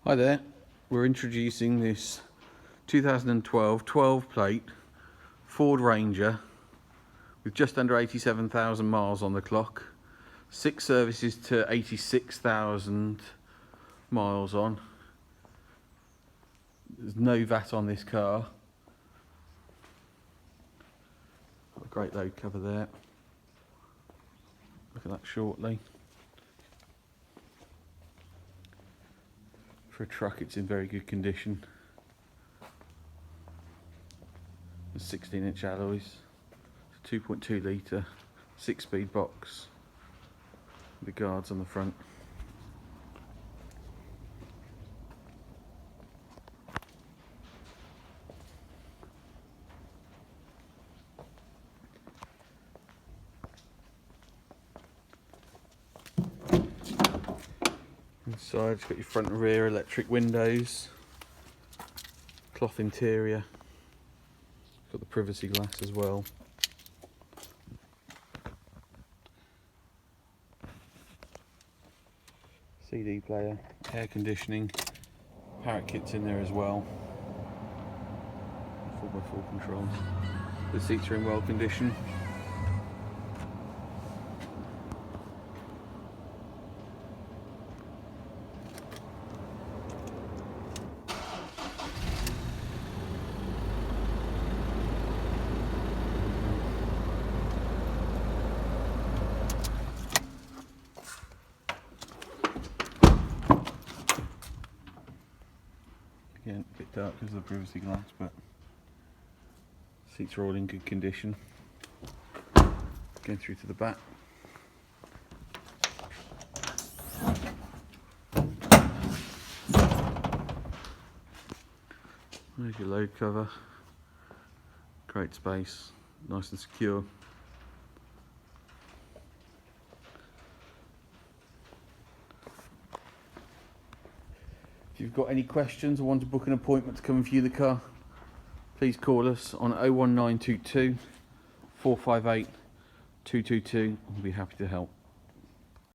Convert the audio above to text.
Hi there, we're introducing this 2012 12 plate Ford Ranger with just under 87,000 miles on the clock, 6 services to 86,000 miles on. There's no VAT on this car. Got a great load cover there. Look at that shortly. For a truck, it's in very good condition. There's 16-inch alloys, 2.2 litre, 6-speed box, with the guards on the front. Inside, it's got your front and rear electric windows, cloth interior, got the privacy glass as well. CD player, air conditioning, parrot kits in there as well. 4x4 controls. The seats are in well condition. Again, a bit dark because of the privacy glass, but seats are all in good condition. Going through to the back. There's your load cover. Great space, nice and secure. If you've got any questions or want to book an appointment to come and view the car, please call us on 01922 458 222. We'll be happy to help.